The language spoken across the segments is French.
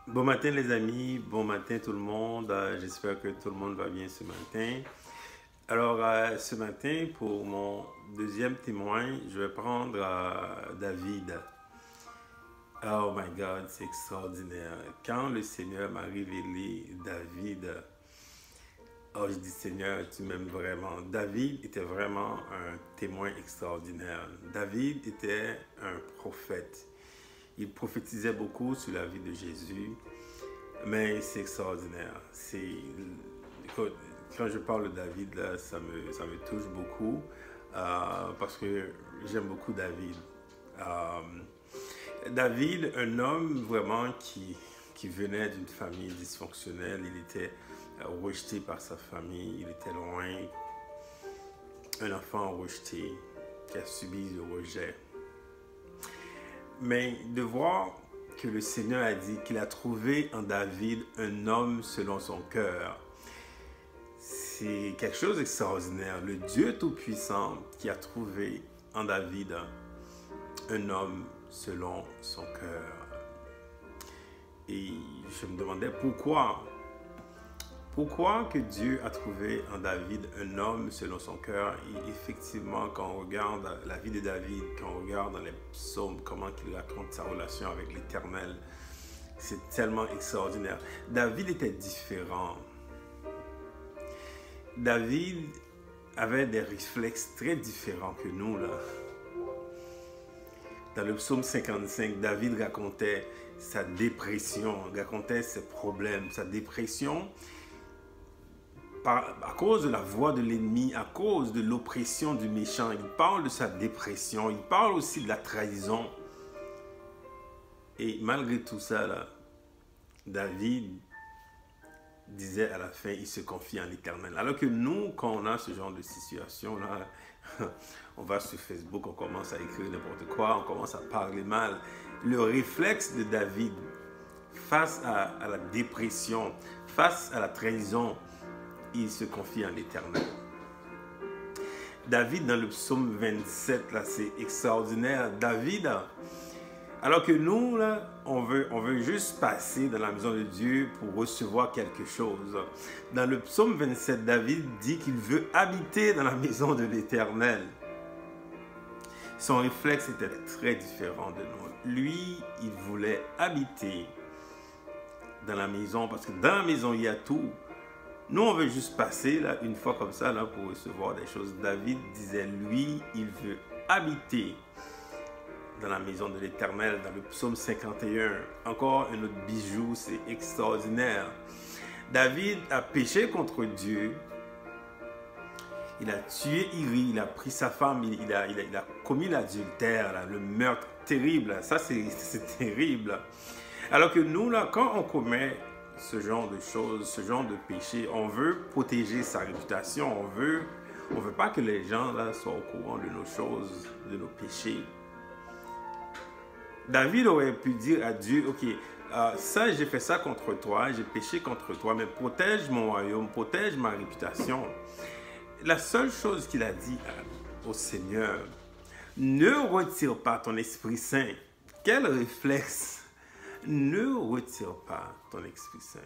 Bon matin les amis, bon matin tout le monde. J'espère que tout le monde va bien ce matin. Alors ce matin, pour mon deuxième témoin, je vais prendre David. Oh my God, c'est extraordinaire. Quand le Seigneur m'a révélé David, oh je dis Seigneur, tu m'aimes vraiment. David était vraiment un témoin extraordinaire. David était un prophète. Il prophétisait beaucoup sur la vie de Jésus, mais c'est extraordinaire. Quand je parle de David, là, ça me touche beaucoup parce que j'aime beaucoup David. David, un homme vraiment qui venait d'une famille dysfonctionnelle, il était rejeté par sa famille, il était loin, un enfant rejeté qui a subi le rejet. Mais de voir que le Seigneur a dit qu'il a trouvé en David un homme selon son cœur, c'est quelque chose d'extraordinaire. Le Dieu Tout-Puissant qui a trouvé en David un homme selon son cœur. Et je me demandais pourquoi. Pourquoi que Dieu a trouvé en David un homme selon son cœur? Et effectivement, quand on regarde la vie de David, quand on regarde dans les psaumes, comment il raconte sa relation avec l'Éternel, c'est tellement extraordinaire. David était différent. David avait des réflexes très différents que nous, là. Dans le psaume 55, David racontait sa dépression, racontait ses problèmes, sa dépression à cause de la voix de l'ennemi, à cause de l'oppression du méchant. Il parle de sa dépression, il parle aussi de la trahison. Et malgré tout ça, là, David disait à la fin, il se confie en l'Éternel. Alors que nous, quand on a ce genre de situation, là, on va sur Facebook, on commence à écrire n'importe quoi, on commence à parler mal. Le réflexe de David face à la dépression, face à la trahison, il se confie en l'Éternel. David, dans le psaume 27, là, c'est extraordinaire. David, alors que nous, là, on veut juste passer dans la maison de Dieu pour recevoir quelque chose. Dans le psaume 27, David dit qu'il veut habiter dans la maison de l'Éternel. Son réflexe était très différent de nous. Lui, il voulait habiter dans la maison parce que dans la maison, il y a tout. Nous, on veut juste passer là, une fois comme ça là, pour recevoir des choses. David disait, lui, il veut habiter dans la maison de l'Éternel, dans le psaume 51. Encore un autre bijou, c'est extraordinaire. David a péché contre Dieu. Il a tué Uri, il a pris sa femme, il a commis l'adultère, le meurtre terrible. Ça, c'est terrible. Alors que nous, là, quand on commet ce genre de choses, ce genre de péché, on veut protéger sa réputation, on veut pas que les gens là soient au courant de nos choses, de nos péchés. David aurait pu dire à Dieu, ok, ça j'ai fait ça contre toi, j'ai péché contre toi, mais protège mon royaume, protège ma réputation. La seule chose qu'il a dit au Seigneur, ne retire pas ton Esprit Saint. Quel réflexe! Ne retire pas ton Esprit Saint.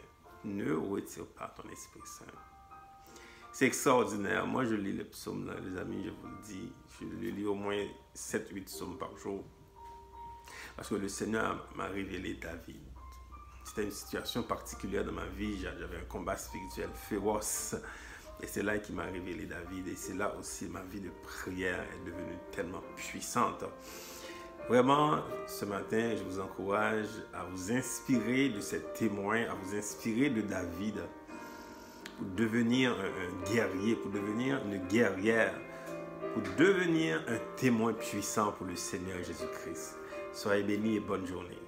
Ne retire pas ton Esprit Saint. C'est extraordinaire. Moi, je lis les psaumes, là, les amis, je vous le dis. Je les lis au moins 7-8 psaumes par jour. Parce que le Seigneur m'a révélé David. C'était une situation particulière dans ma vie. J'avais un combat spirituel féroce. Et c'est là qu'il m'a révélé David. Et c'est là aussi ma vie de prière est devenue tellement puissante. Vraiment, ce matin, je vous encourage à vous inspirer de ces témoins, à vous inspirer de David pour devenir un guerrier, pour devenir une guerrière, pour devenir un témoin puissant pour le Seigneur Jésus-Christ. Soyez bénis et bonne journée.